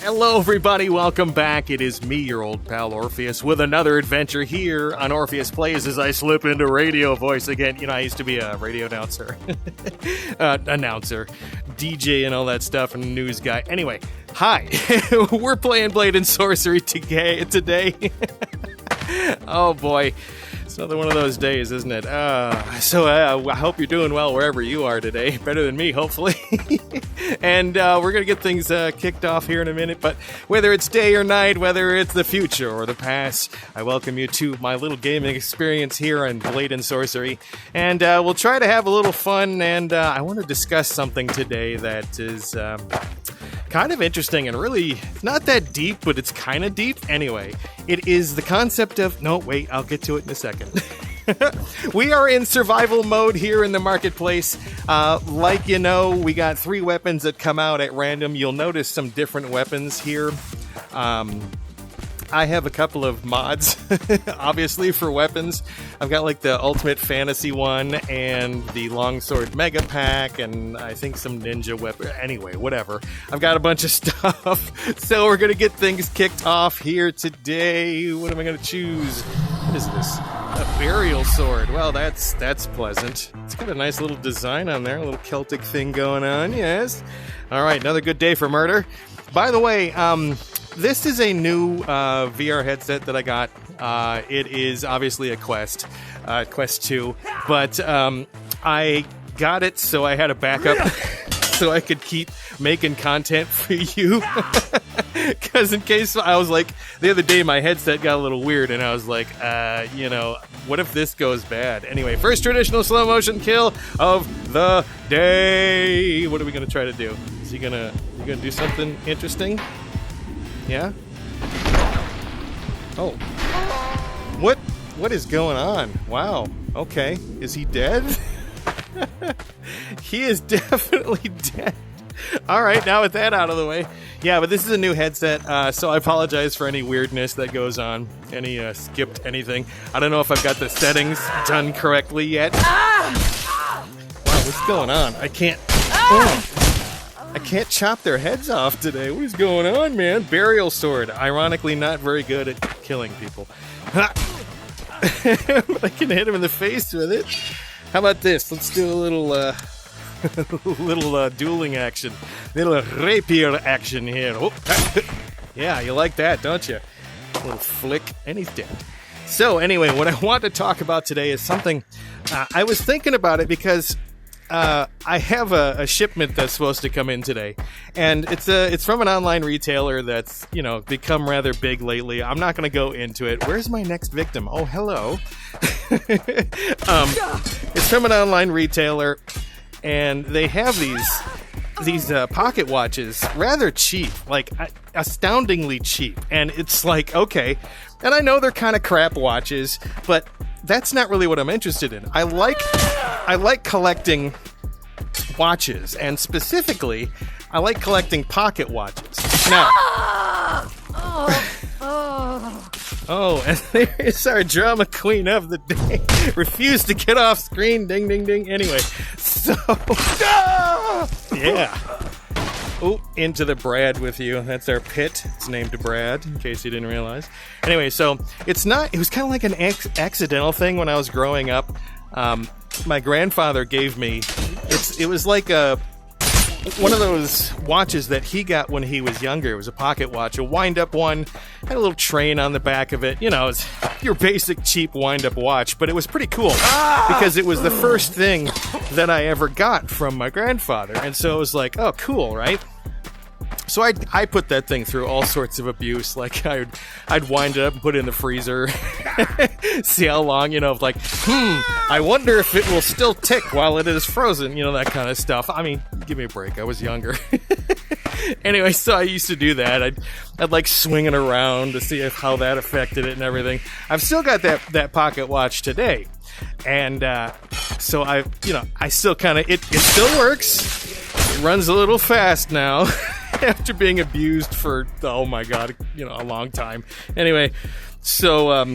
Hello, everybody. Welcome back. It is me, your old pal Orpheus, with another adventure here on Orpheus Plays as I slip into radio voice again. You know, I used to be a radio announcer, DJ and all that stuff, and a news guy. Anyway, hi. We're playing Blade and Sorcery today. Oh, boy. It's another one of those days, isn't it? I hope you're doing well wherever you are today. Better than me, hopefully. And we're going to get things kicked off here in a minute. But whether it's day or night, whether it's the future or the past, I welcome you to my little gaming experience here on Blade and Sorcery. And we'll try to have a little fun. And I want to discuss something today that is kind of interesting and really not that deep, but it's kind of deep. Anyway, it is the concept of... No, wait, I'll get to it in a second. We are in survival mode here in the marketplace. Like you know, we got 3 weapons that come out at random. You'll notice some different weapons here. I have a couple of mods, obviously, for weapons. I've got like the Ultimate Fantasy one and the Longsword Mega Pack and I think some ninja weapon. Anyway, whatever. I've got a bunch of stuff. So we're going to get things kicked off here today. What am I going to choose? What is this? A burial sword. Well, that's pleasant. It's got a nice little design on there. A little Celtic thing going on, yes. All right, another good day for murder. By the way, this is a new VR headset that I got. It is obviously a Quest 2, but I got it so I had a backup so I could keep making content for you. Because in case I was like, the other day my headset got a little weird and I was like, what if this goes bad? Anyway, first traditional slow motion kill of the day. What are we going to try to do? Is he going to do something interesting? Yeah? Oh. What is going on? Wow. Okay. Is he dead? He is definitely dead. All right, now with that out of the way. Yeah, but this is a new headset, so I apologize for any weirdness that goes on. Any skipped anything. I don't know if I've got the settings done correctly yet. Wow, what's going on? I can't chop their heads off today. What is going on, man? Burial sword. Ironically, not very good at killing people. But I can hit him in the face with it. How about this? Let's do a little dueling action. Little rapier action here. Oh. Yeah, you like that, don't you? A little flick, and he's dead. So anyway, what I want to talk about today is something... I was thinking about it because... I have a shipment that's supposed to come in today, and it's from an online retailer that's, you know, become rather big lately. I'm not going to go into it. Where's my next victim? Oh, hello. It's from an online retailer, and they have these pocket watches, rather cheap, like astoundingly cheap. And it's like, okay, and I know they're kind of crap watches, but that's not really what I'm interested in. I like collecting watches, and specifically, I like collecting pocket watches. Now, oh, and there's our drama queen of the day. Refused to get off screen. Ding, ding, ding. Anyway, so yeah. Oh, into the Brad with you. That's our pit. It's named Brad, in case you didn't realize. Anyway, so it was kind of like an accidental thing when I was growing up. My grandfather gave me, it was like one of those watches that he got when he was younger. It was a pocket watch, a wind-up one, had a little train on the back of it. You know, it's your basic cheap wind-up watch, but it was pretty cool because it was the first thing that I ever got from my grandfather. And so it was like, oh, cool, right? So I put that thing through all sorts of abuse. Like I'd wind it up and put it in the freezer, see how long, you know, like, I wonder if it will still tick while it is frozen, you know, that kind of stuff. I mean, give me a break. I was younger. Anyway, so I used to do that. I'd like swing it around to see how that affected it and everything. I've still got that pocket watch today. And so I still kind of, it still works. It runs a little fast now. After being abused for, oh my god, you know, a long time. Anyway, so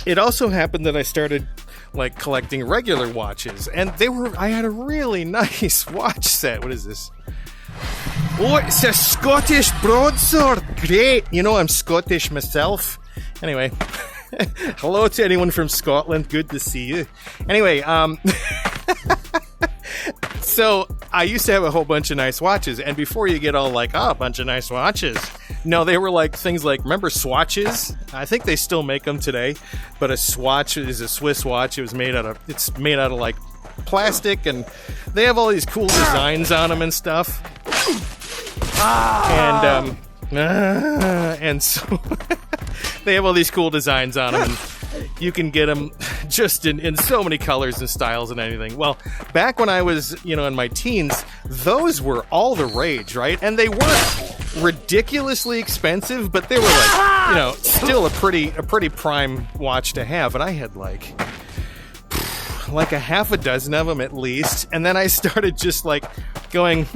it also happened that I started like collecting regular watches, and I had a really nice watch set. What is this? Oh, it's a Scottish broadsword. Great. You know, I'm Scottish myself. Anyway, hello to anyone from Scotland. Good to see you. Anyway, so I used to have a whole bunch of nice watches, and before you get all like, oh, a bunch of nice watches. No, they were like things like, remember swatches? I think they still make them today, but a swatch is a Swiss watch. It's made out of like plastic, and they have all these cool designs on them and stuff. And so they have all these cool designs on them, and you can get them just in so many colors and styles and anything. Well, back when I was, in my teens, those were all the rage, right? And they weren't ridiculously expensive, but they were like, still a pretty prime watch to have. And I had like a half a dozen of them at least, and then I started just like going,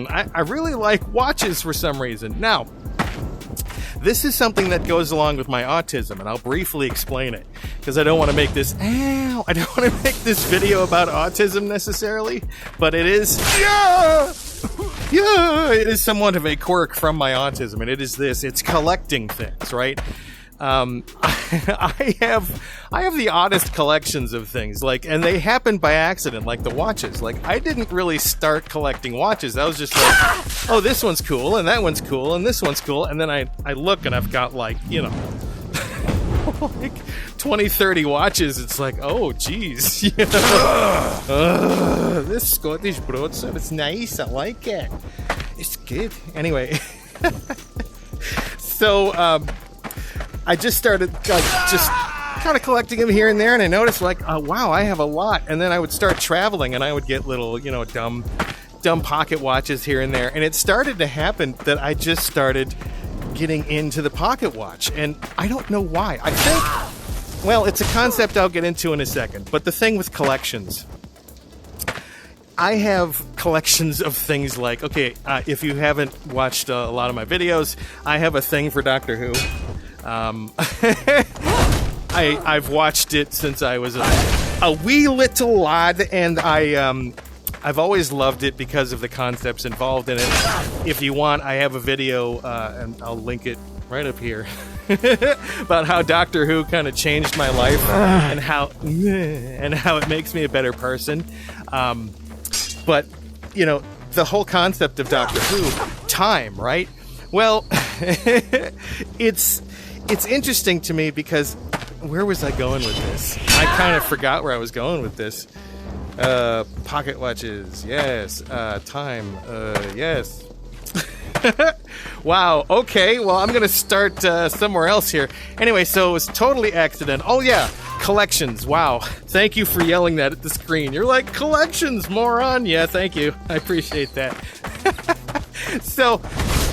I really like watches for some reason. Now, this is something that goes along with my autism, and I'll briefly explain it, because I don't want to make this video about autism necessarily, but it is, it is somewhat of a quirk from my autism, and it is this, it's collecting things, right? I have the oddest collections of things, and they happened by accident, like the watches. Like, I didn't really start collecting watches. I was just like, oh, this one's cool, and that one's cool, and this one's cool, and then I look, and I've got, like 20, 30 watches. It's like, oh, geez. This Scottish broadsword, it's nice, I like it. It's good. Anyway, so, I just started just kind of collecting them here and there, and I noticed wow, I have a lot. And then I would start traveling, and I would get little, dumb pocket watches here and there. And it started to happen that I just started getting into the pocket watch, and I don't know why. I think, well, it's a concept I'll get into in a second. But the thing with collections, I have collections of things like, okay, if you haven't watched a lot of my videos, I have a thing for Doctor Who. I've watched it since I was a wee little lad, and I've always loved it because of the concepts involved in it. If you want, I have a video, and I'll link it right up here, about how Doctor Who kind of changed my life and how it makes me a better person. But the whole concept of Doctor Who, time, right? Well, it's interesting to me because where was I going with this? I kind of forgot where I was going with this. Pocket watches, yes. Time, yes. Wow, okay, well, I'm going to start somewhere else here. Anyway, so it was totally accidental. Oh, yeah, collections, wow. Thank you for yelling that at the screen. You're like, collections, moron. Yeah, thank you. I appreciate that. So,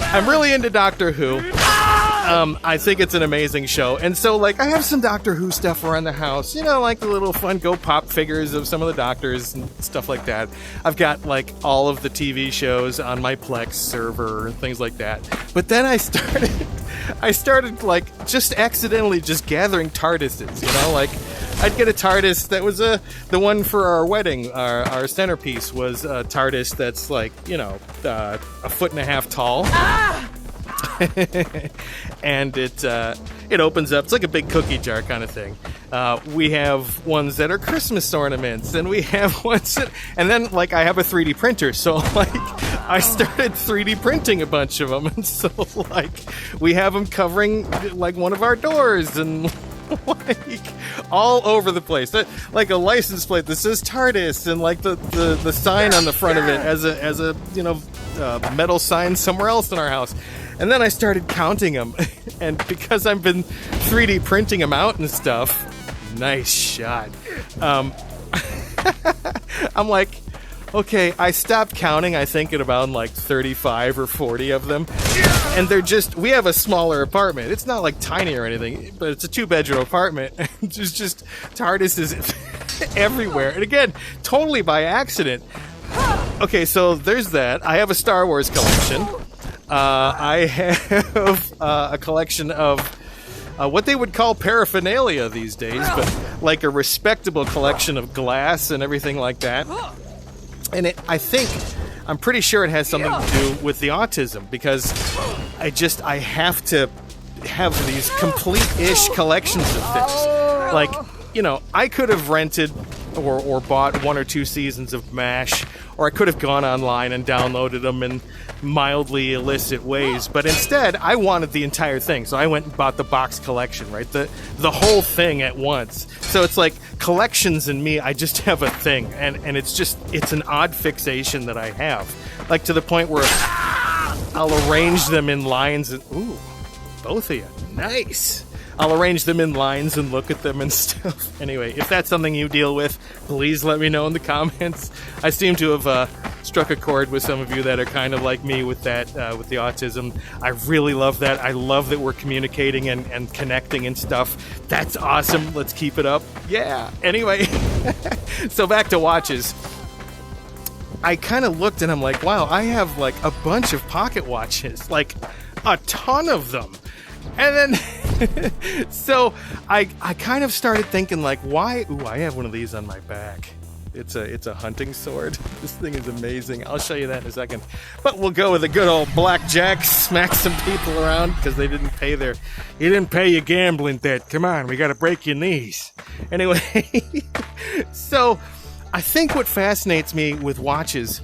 I'm really into Doctor Who. I think it's an amazing show. And so, I have some Doctor Who stuff around the house. Like the little fun Go-Pop figures of some of the Doctors and stuff like that. I've got, all of the TV shows on my Plex server and things like that. But then I started, just accidentally just gathering TARDISes, I'd get a TARDIS that was the one for our wedding. Our centerpiece was a TARDIS that's, a foot and a half tall. And it opens up. It's like a big cookie jar kind of thing. We have ones that are Christmas ornaments, and we have ones that, and then I have a 3D printer, so I started 3D printing a bunch of them, and so we have them covering one of our doors and all over the place, like a license plate that says TARDIS, and the sign on the front of it as a metal sign somewhere else in our house. And then I started counting them, and because I've been 3D printing them out and stuff, nice shot. I'm like, okay, I stopped counting, I think, at about 35 or 40 of them. And we have a smaller apartment. It's not tiny or anything, but it's a 2-bedroom apartment. There's just TARDISes everywhere. And again, totally by accident. Okay, so there's that. I have a Star Wars collection. I have a collection of what they would call paraphernalia these days, but a respectable collection of glass and everything like that. And I think I'm pretty sure it has something to do with the autism, because I have to have these complete-ish collections of things. Like, I could have rented or bought 1 or 2 seasons of MASH, or I could have gone online and downloaded them in mildly illicit ways, but instead I wanted the entire thing, so I went and bought the box collection, right? The whole thing at once. So it's like collections and me, I just have a thing, and it's an odd fixation that I have, like to the point where I'll arrange them in lines and ooh, both of you, nice. I'll arrange them in lines and look at them and stuff. Anyway, if that's something you deal with, please let me know in the comments. I seem to have struck a chord with some of you that are kind of like me with that, with the autism. I really love that. I love that we're communicating and connecting and stuff. That's awesome. Let's keep it up. Yeah. Anyway, so back to watches. I kind of looked and I'm like, wow, I have like a bunch of pocket watches, like a ton of them. And then, so I kind of started thinking, like, why? Ooh, I have one of these on my back. It's a hunting sword. This thing is amazing. I'll show you that in a second. But we'll go with a good old blackjack, smack some people around because they didn't pay you didn't pay your gambling debt. Come on, we got to break your knees. Anyway, so I think what fascinates me with watches,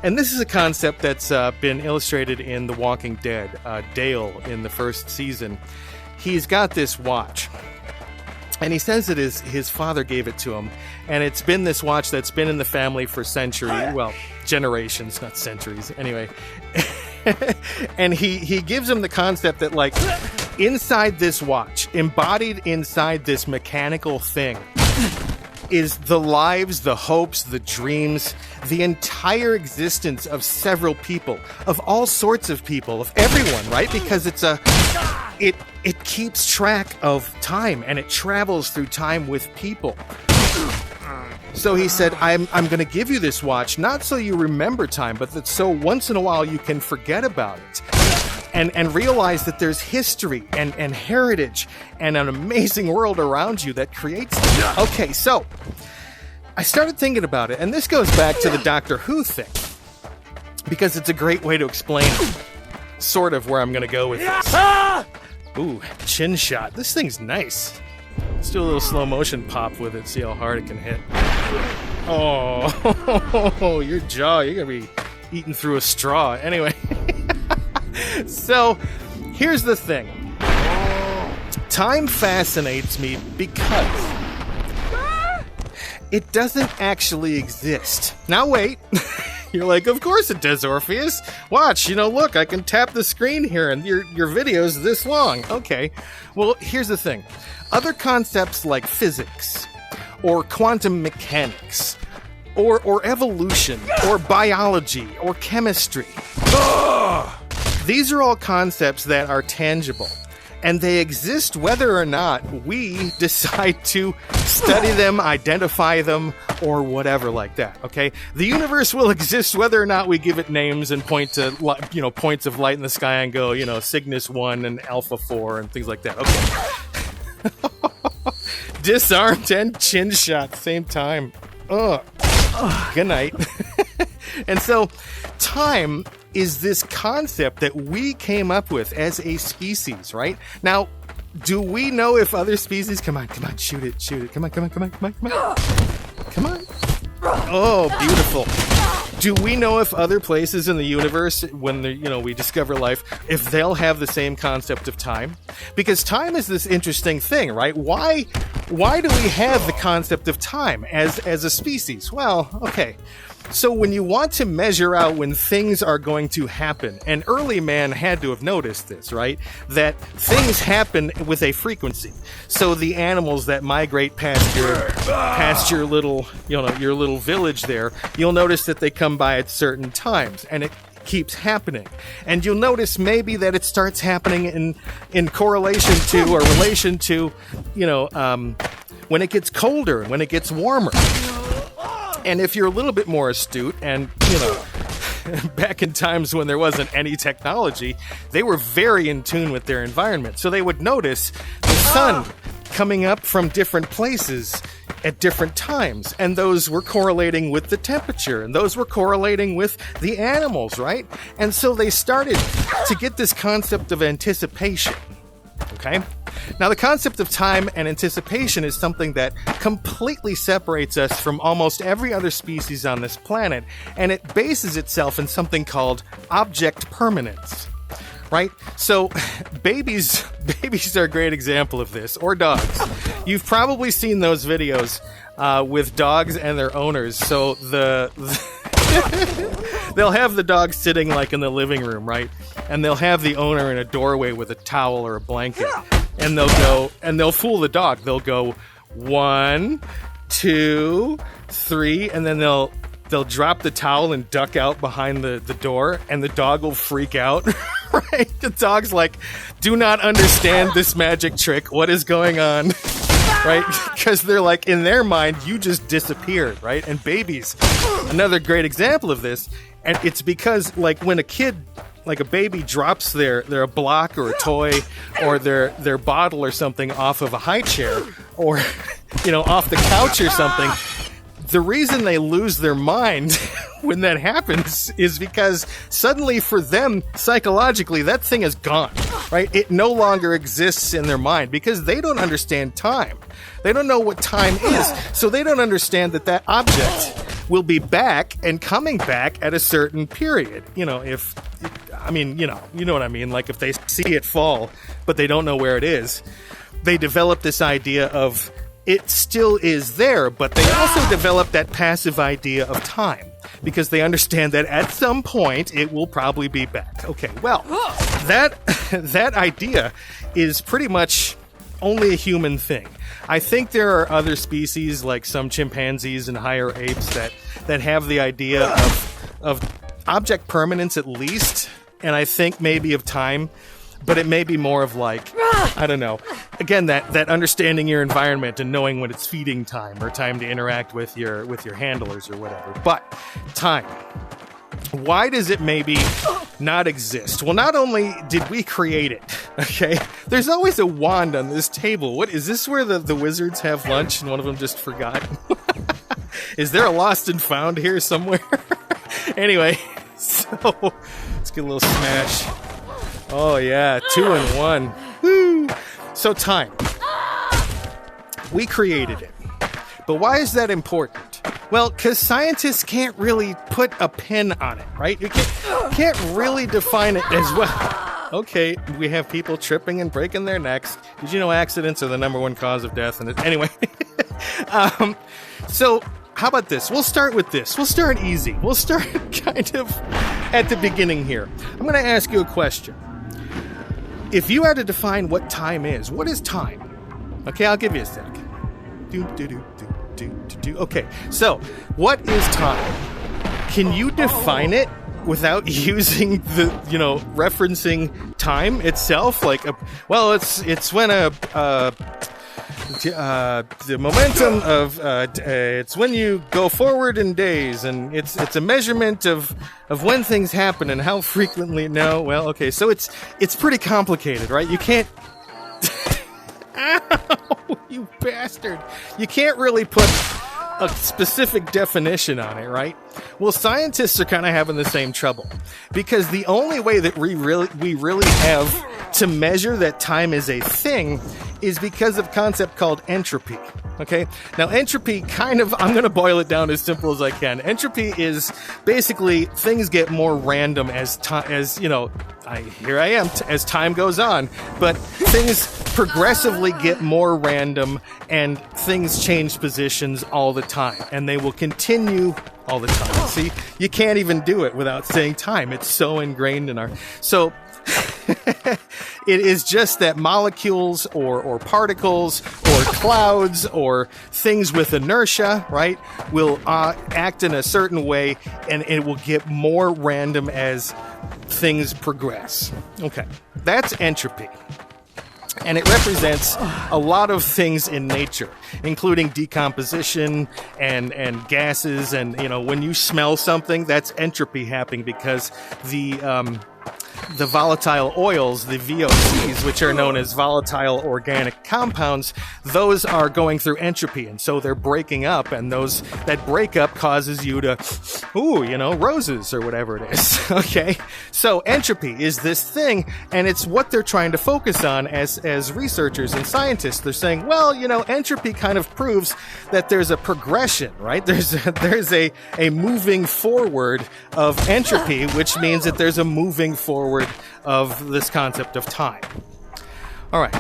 and this is a concept that's been illustrated in The Walking Dead. Dale, in the first season, he's got this watch. And he says that his father gave it to him. And it's been this watch that's been in the family for centuries. Well, generations, not centuries. Anyway. And he gives him the concept that, like, inside this watch, embodied inside this mechanical thing, is the lives, the hopes, the dreams, the entire existence of several people, of all sorts of people, of everyone, right? Because it keeps track of time, and it travels through time with people. So he said, I'm going to give you this watch, not so you remember time, but that so once in a while you can forget about it. And realize that there's history and heritage and an amazing world around you that creates it. Okay, so I started thinking about it, and this goes back to the Doctor Who thing, because it's a great way to explain sort of where I'm going to go with this. Ooh, chin shot. This thing's nice. Let's do a little slow motion pop with it, see how hard it can hit. Oh, your jaw, you're going to be eating through a straw. Anyway. So, here's the thing. Time fascinates me because it doesn't actually exist. Now wait. You're like, of course it does, Orpheus. Watch, look, I can tap the screen here and your video's this long. Okay. Well, here's the thing. Other concepts like physics or quantum mechanics or evolution or biology or chemistry. These are all concepts that are tangible, and they exist whether or not we decide to study them, identify them, or whatever like that, okay? The universe will exist whether or not we give it names and point to, points of light in the sky and go, Cygnus 1 and Alpha 4 and things like that, okay? Disarmed and chin shot, same time. Good night. And so, time is this concept that we came up with as a species, right? Now, do we know if other species... Come on, shoot it. Come on. Oh, beautiful. Do we know if other places in the universe, when we discover life, if they'll have the same concept of time? Because time is this interesting thing, right? Why do we have the concept of time as a species? Well, okay. So when you want to measure out when things are going to happen, and early man had to have noticed this, right? That things happen with a frequency. So the animals that migrate past your little, your little village there, you'll notice that they come by at certain times, and it keeps happening. And you'll notice maybe that it starts happening in correlation to or relation to, when it gets colder, when it gets warmer. And if you're a little bit more astute and, back in times when there wasn't any technology, they were very in tune with their environment. So they would notice the sun coming up from different places, at different times, and those were correlating with the temperature, and those were correlating with the animals, right? And so they started to get this concept of anticipation. Okay? Now, the concept of time and anticipation is something that completely separates us from almost every other species on this planet, and it bases itself in something called object permanence. Right? So, babies are a great example of this, or dogs. You've probably seen those videos with dogs and their owners. So, they'll have the dog sitting like in the living room, right? And they'll have the owner in a doorway with a towel or a blanket. And they'll fool the dog. They'll go 1, 2, 3, and then they'll drop the towel and duck out behind the door, and the dog will freak out. Right? The dog's like, do not understand this magic trick. What is going on? Right? Because they're like, in their mind, you just disappeared, right? And babies, another great example of this. And it's because, like, when a kid, like a baby, drops their block or a toy or their bottle or something off of a high chair, or, off the couch or something, the reason they lose their mind when that happens is because suddenly for them, psychologically, that thing is gone, right? It no longer exists in their mind because they don't understand time. They don't know what time is, so they don't understand that object will be back and coming back at a certain period. You know what I mean? Like if they see it fall, but they don't know where it is, they develop this idea of it still is there, but they also develop that passive idea of time because they understand that at some point it will probably be back. Okay, well, that idea is pretty much only a human thing. I think there are other species like some chimpanzees and higher apes that have the idea of object permanence at least, and I think maybe of time. But it may be more of like, I don't know. Again, that understanding your environment and knowing when it's feeding time or time to interact with your handlers or whatever. But time. Why does it maybe not exist? Well, not only did we create it, okay? There's always a wand on this table. What is this where the wizards have lunch and one of them just forgot? Is there a lost and found here somewhere? Anyway, so let's get a little smash. Oh, yeah, 2 and 1. Woo! So, time. We created it. But why is that important? Well, because scientists can't really put a pin on it, right? You can't really define it as well. Okay, we have people tripping and breaking their necks. Did you know accidents are the #1 cause of death? And anyway, so how about this? We'll start with this. We'll start easy. We'll start kind of at the beginning here. I'm going to ask you a question. If you had to define what time is, what is time? Okay, I'll give you a sec. Okay, so what is time? Can you define it without using referencing time itself? Like, it's when the momentum of it's when you go forward in days, and it's a measurement of when things happen and how frequently. No, well, okay, so it's pretty complicated, right? You can't. Ow, you bastard! You can't really put a specific definition on it, right? Well, scientists are kind of having the same trouble because the only way that we really have to measure that time is a thing is because of a concept called entropy. Okay? Now, entropy I'm going to boil it down as simple as I can. Entropy is basically things get more random as time goes on, but things progressively get more random and things change positions all the time, and they will continue all the time. See, you can't even do it without saying time. It's so ingrained in so it is just that molecules or particles or clouds or things with inertia, right, will act in a certain way, and it will get more random as things progress. Okay, that's entropy. And it represents a lot of things in nature, including decomposition and gases. And, when you smell something, that's entropy happening because the the volatile oils, the VOCs, which are known as volatile organic compounds, those are going through entropy, and so they're breaking up, and that breakup causes you to, roses or whatever it is, okay? So entropy is this thing, and it's what they're trying to focus on as researchers and scientists. They're saying, well, entropy kind of proves that there's a progression, right? There's a moving forward of entropy, which means that there's a moving forward of this concept of time. All right.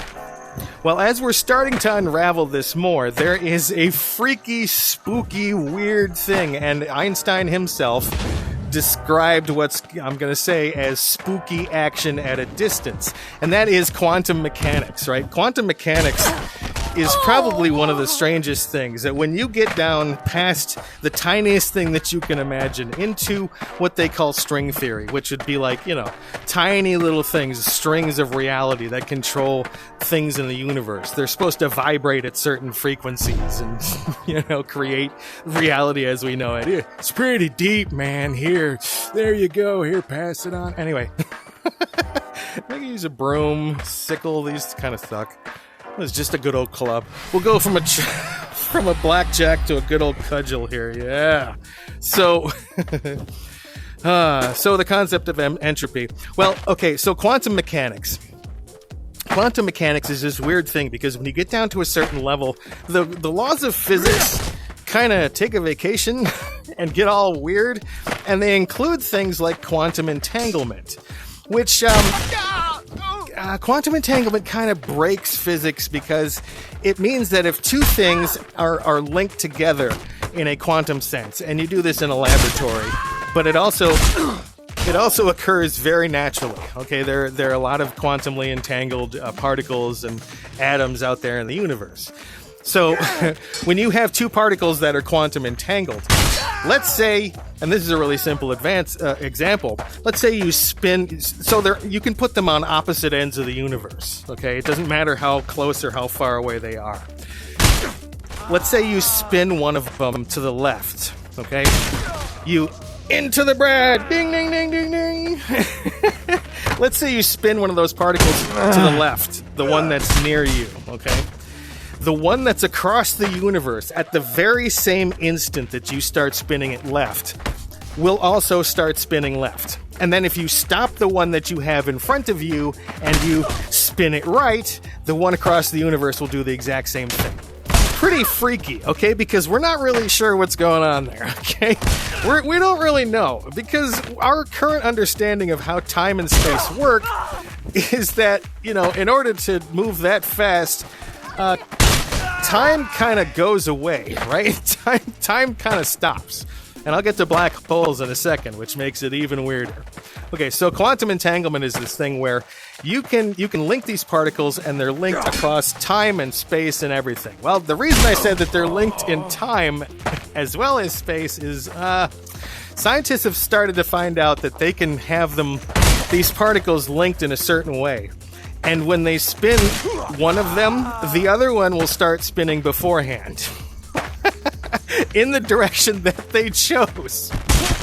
Well, as we're starting to unravel this more, there is a freaky, spooky, weird thing, and Einstein himself described what's, I'm going to say, as spooky action at a distance, and that is quantum mechanics, right? Quantum mechanics is probably one of the strangest things, that when you get down past the tiniest thing that you can imagine into what they call string theory, which would be like, tiny little things, strings of reality that control things in the universe. They're supposed to vibrate at certain frequencies and, create reality as we know it. It's pretty deep, man. Here, there you go. Here, pass it on. Anyway, I can use a broom, sickle. These kind of suck. It's just a good old club. We'll go from a blackjack to a good old cudgel here. Yeah. So, so the concept of entropy. Well, okay. So quantum mechanics. Quantum mechanics is this weird thing because when you get down to a certain level, the laws of physics kind of take a vacation and get all weird, and they include things like quantum entanglement, which quantum entanglement kind of breaks physics because it means that if two things are linked together in a quantum sense, and you do this in a laboratory, but it also occurs very naturally. Okay, there are a lot of quantumly entangled particles and atoms out there in the universe. So when you have two particles that are quantum entangled, let's say, and this is a really simple example, let's say you spin, so you can put them on opposite ends of the universe, okay? It doesn't matter how close or how far away they are. Let's say you spin one of them to the left, okay? You into the bread, ding, ding, ding, ding, ding. Let's say you spin one of those particles to the left, the one that's near you, okay? The one that's across the universe at the very same instant that you start spinning it left will also start spinning left. And then if you stop the one that you have in front of you and you spin it right, the one across the universe will do the exact same thing. Pretty freaky, okay? Because we're not really sure what's going on there, okay? We don't really know, because our current understanding of how time and space work is that, in order to move that fast, time kind of goes away, right? Time kind of stops. And I'll get to black holes in a second, which makes it even weirder. Okay, so quantum entanglement is this thing where you can link these particles, and they're linked across time and space and everything. Well, the reason I said that they're linked in time as well as space is scientists have started to find out that they can have these particles linked in a certain way. And when they spin one of them, the other one will start spinning beforehand in the direction that they chose.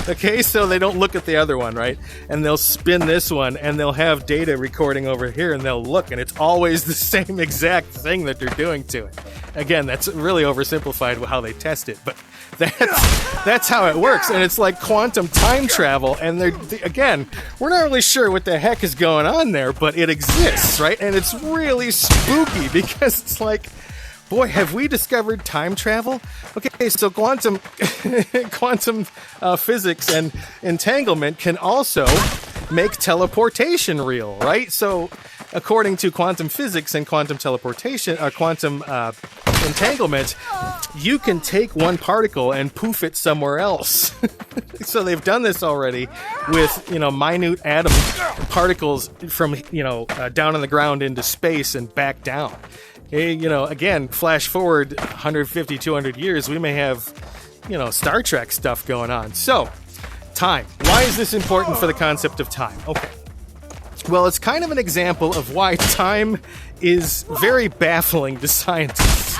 Okay, so they don't look at the other one, right? And they'll spin this one, and they'll have data recording over here, and they'll look, and it's always the same exact thing that they're doing to it. Again, that's really oversimplified how they test it, but that's how it works. And it's like quantum time travel, and again, we're not really sure what the heck is going on there, but it exists, right? And it's really spooky because it's like, boy, have we discovered time travel? Okay, so quantum physics and entanglement can also make teleportation real, right? So according to quantum physics and quantum teleportation, quantum entanglement, you can take one particle and poof it somewhere else. So they've done this already with, minute atom particles from, down on the ground into space and back down. Again, flash forward 150, 200 years, we may have, Star Trek stuff going on. So, time. Why is this important for the concept of time? Okay. Well, it's kind of an example of why time is very baffling to scientists.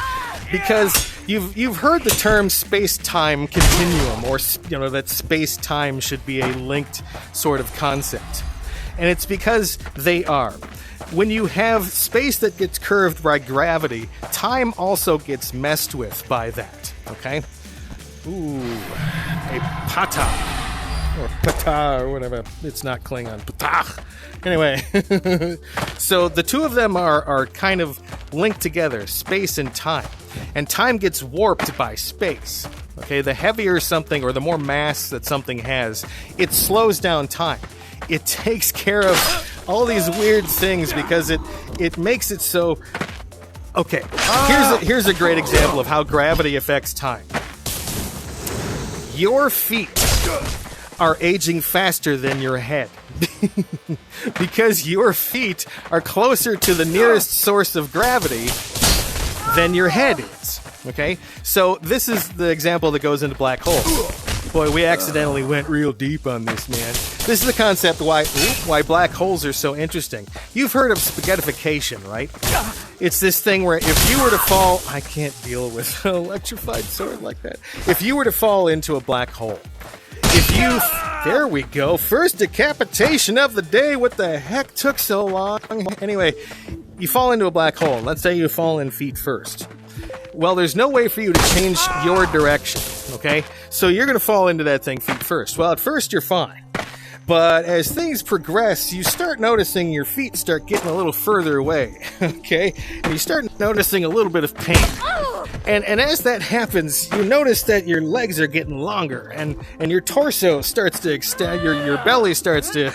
Because you've heard the term space-time continuum, or, that space-time should be a linked sort of concept. And it's because they are. When you have space that gets curved by gravity, time also gets messed with by that, okay? Ooh, a pata, or pata, or whatever. It's not Klingon. Patah. Anyway, so the two of them are kind of linked together, space and time. And time gets warped by space. Okay, the heavier something or the more mass that something has, it slows down time. It takes care of all these weird things because it makes it so... Okay, here's a great example of how gravity affects time. Your feet are aging faster than your head. Because your feet are closer to the nearest source of gravity than your head is. Okay? So this is the example that goes into black holes. Boy, we accidentally went real deep on this, man. This is the concept why black holes are so interesting. You've heard of spaghettification, right? It's this thing where if you were to fall... I can't deal with an electrified sword like that. If you were to fall into a black hole, there we go. First decapitation of the day. What the heck took so long? Anyway, you fall into a black hole. Let's say you fall in feet first. Well, there's no way for you to change your direction, okay? So you're going to fall into that thing feet first. Well, at first you're fine. But as things progress, you start noticing your feet start getting a little further away, okay? And you start noticing a little bit of pain. And as that happens, you notice that your legs are getting longer and your torso starts to extend, your belly starts to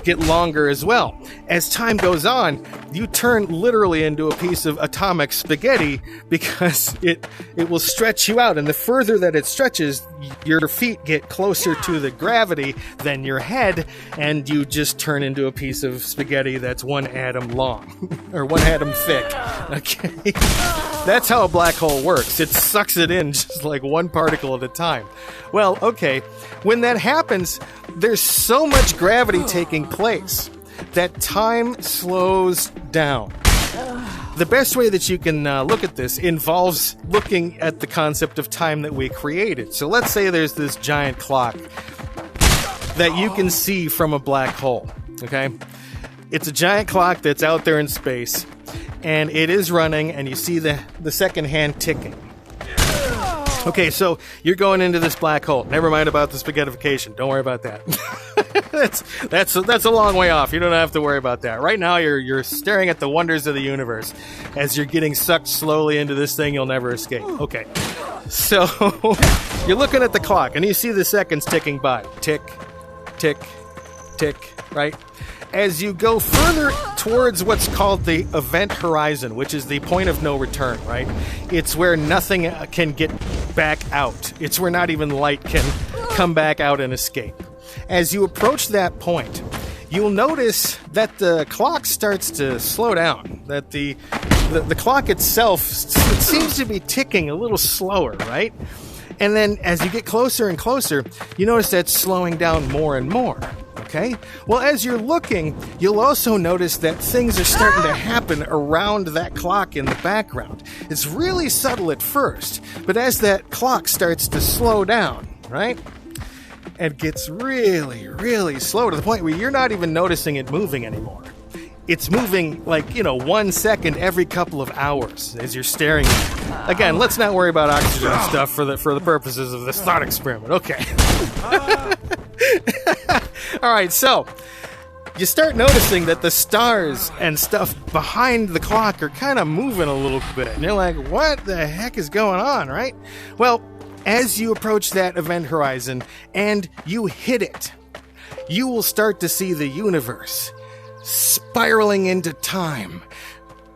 get longer as well. As time goes on, you turn literally into a piece of atomic spaghetti because it will stretch you out. And the further that it stretches, your feet get closer to the gravity than your head, and you just turn into a piece of spaghetti that's 1 atom long, or 1 atom thick. Okay? That's how a black hole works. It sucks it in just like 1 particle at a time. Well, okay, when that happens, there's so much gravity taking place that time slows down. The best way that you can look at this involves looking at the concept of time that we created. So let's say there's this giant clock that you can see from a black hole, okay? It's a giant clock that's out there in space, and it is running, and you see the second hand ticking. Okay, so you're going into this black hole. Never mind about the spaghettification. Don't worry about that. that's a long way off. You don't have to worry about that. Right now, you're staring at the wonders of the universe as you're getting sucked slowly into this thing you'll never escape. Okay, so you're looking at the clock, and you see the seconds ticking by. Tick, tick, tick, right? As you go further towards what's called the event horizon, which is the point of no return, right? It's where nothing can get back out. It's where not even light can come back out and escape. As you approach that point, you'll notice that the clock starts to slow down, that the clock itself it seems to be ticking a little slower, right? And then as you get closer and closer, you notice that it's slowing down more and more. Okay? Well, as you're looking, you'll also notice that things are starting to happen around that clock in the background. It's really subtle at first, but as that clock starts to slow down, right? It gets really, really slow to the point where you're not even noticing it moving anymore. It's moving 1 second every couple of hours as you're staring at it. Again, let's not worry about oxygen and stuff for the purposes of this thought experiment. Okay. All right, so you start noticing that the stars and stuff behind the clock are kind of moving a little bit. And you're like, what the heck is going on, right? Well, as you approach that event horizon and you hit it, you will start to see the universe spiraling into time.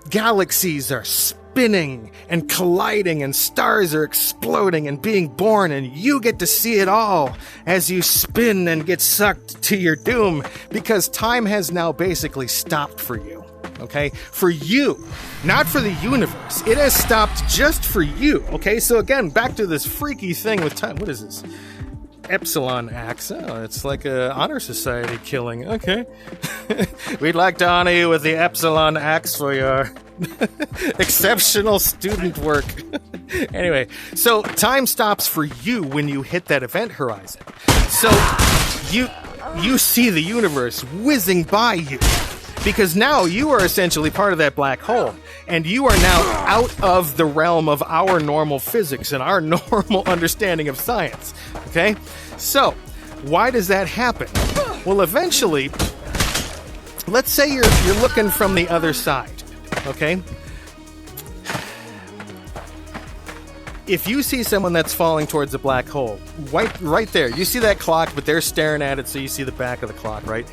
Galaxies are spinning and colliding, and stars are exploding and being born, and you get to see it all as you spin and get sucked to your doom, because time has now basically stopped for you. Okay? For you, not for the universe. It has stopped just for you. Okay? So again, back to this freaky thing with time. What is this? Epsilon axe. Oh, it's like a honor society killing. Okay. We'd like to honor you with the Epsilon axe for your exceptional student work. Anyway, so time stops for you when you hit that event horizon. So you see the universe whizzing by you. Because now you are essentially part of that black hole. And you are now out of the realm of our normal physics and our normal understanding of science. Okay? So, why does that happen? Well, eventually, let's say you're looking from the other side. Okay? If you see someone that's falling towards a black hole, right there, you see that clock, but they're staring at it, so you see the back of the clock, right?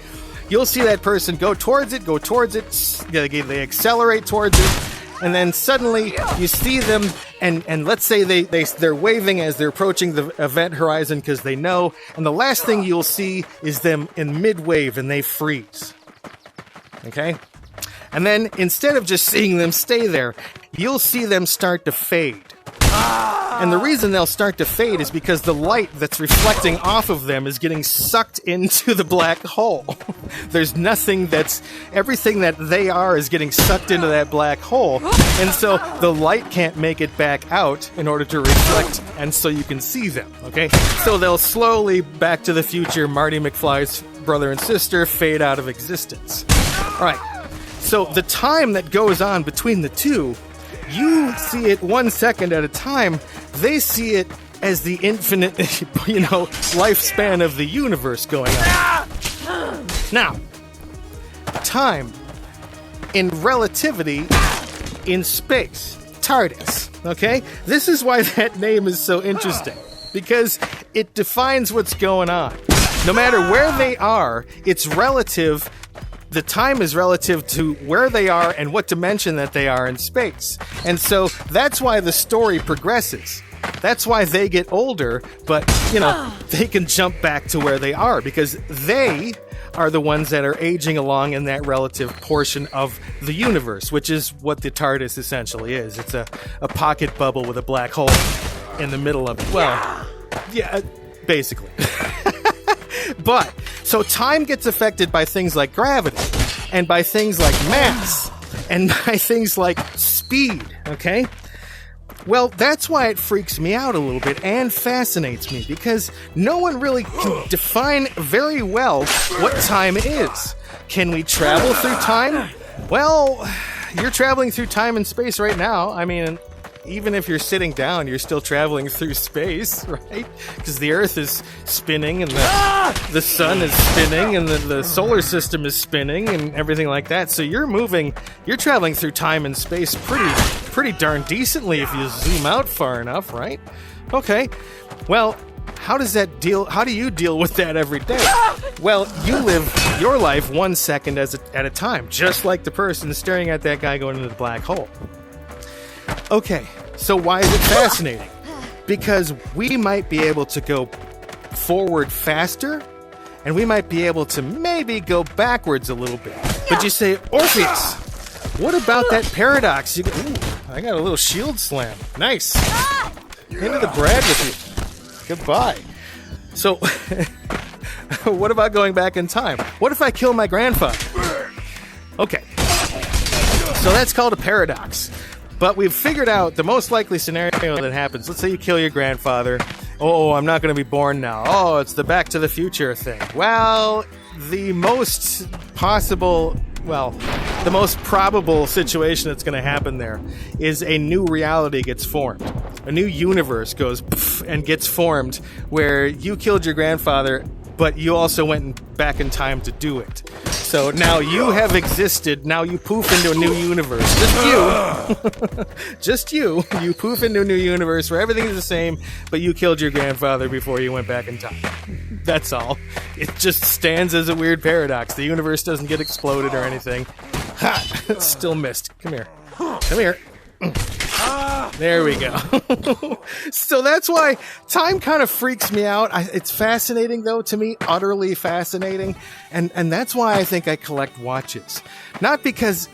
You'll see that person go towards it, they accelerate towards it, and then suddenly you see them, and let's say they're waving as they're approaching the event horizon because they know, and the last thing you'll see is them in mid-wave and they freeze. Okay? And then instead of just seeing them stay there, you'll see them start to fade. And the reason they'll start to fade is because the light that's reflecting off of them is getting sucked into the black hole. There's everything that they are is getting sucked into that black hole. And so the light can't make it back out in order to reflect, and so you can see them, okay? So they'll slowly, Back to the Future, Marty McFly's brother and sister, fade out of existence. All right, so the time that goes on between the two, you see it 1 second at a time. They see it as the infinite, lifespan of the universe going on. Now, time in relativity in space, TARDIS, okay? This is why that name is so interesting, because it defines what's going on. No matter where they are, it's relative. The time is relative to where they are and what dimension that they are in space. And so that's why the story progresses. That's why they get older, but, they can jump back to where they are because they are the ones that are aging along in that relative portion of the universe, which is what the TARDIS essentially is. It's a pocket bubble with a black hole in the middle of it. Well, yeah, basically. But, so time gets affected by things like gravity, and by things like mass, and by things like speed, okay? Well, that's why it freaks me out a little bit and fascinates me, because no one really can define very well what time is. Can we travel through time? Well, you're traveling through time and space right now. I mean, even if you're sitting down, you're still traveling through space, right? Because the Earth is spinning, and the sun is spinning, and the solar system is spinning, and everything like that. So you're traveling through time and space pretty darn decently if you zoom out far enough, right? Okay. Well, how do you deal with that every day? Well, you live your life 1 second at a time, just like the person staring at that guy going into the black hole. Okay, so why is it fascinating? Because we might be able to go forward faster, and we might be able to maybe go backwards a little bit. But you say, Orpheus, what about that paradox? I got a little shield slam. Nice. Into the Brad with you. Goodbye. So, what about going back in time? What if I kill my grandfather? Okay, so that's called a paradox. But we've figured out the most likely scenario that happens. Let's say you kill your grandfather. Oh, I'm not going to be born now. Oh, it's the Back to the Future thing. Well, the most probable situation that's going to happen there is a new reality gets formed. A new universe goes and gets formed where you killed your grandfather, but you also went back in time to do it. So now you have existed. Now you poof into a new universe. Just you. You poof into a new universe where everything is the same, but you killed your grandfather before you went back in time. That's all. It just stands as a weird paradox. The universe doesn't get exploded or anything. Ha! Still missed. Come here. Come here. There we go. So that's why time kind of freaks me out. It's fascinating, though, to me, utterly fascinating. And that's why I think I collect watches. Not because,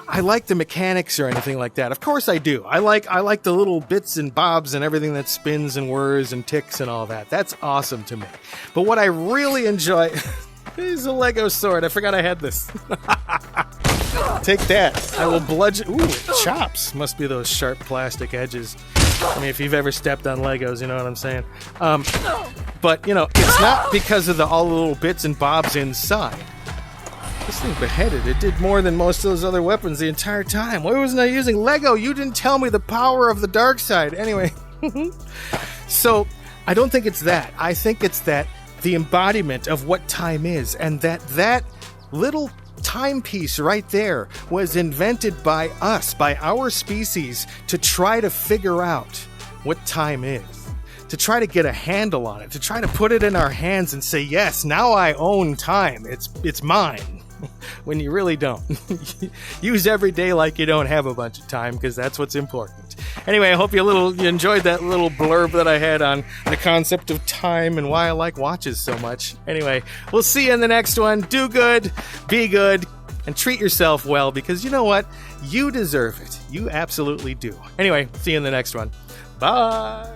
I like the mechanics or anything like that. Of course I do. I like the little bits and bobs and everything that spins and whirs and ticks and all that. That's awesome to me. But what I really enjoy is a Lego sword. I forgot I had this. Take that. I will bludgeon. Ooh, it chops. Must be those sharp plastic edges. I mean, if you've ever stepped on Legos, you know what I'm saying. But, you know, it's not because of all the little bits and bobs inside. This thing beheaded. It did more than most of those other weapons the entire time. Why wasn't I using Lego? You didn't tell me the power of the dark side. Anyway. So, I don't think it's that. I think it's that the embodiment of what time is, and that little timepiece right there was invented by us, by our species, to try to figure out what time is. To try to get a handle on it, to try to put it in our hands and say, yes, now I own time. It's mine. When you really don't. Use every day like you don't have a bunch of time, because that's what's important. Anyway, I hope you enjoyed that little blurb that I had on the concept of time and why I like watches so much. Anyway, we'll see you in the next one. Do good, be good, and treat yourself well, because you know what? You deserve it. You absolutely do. Anyway, see you in the next one. Bye.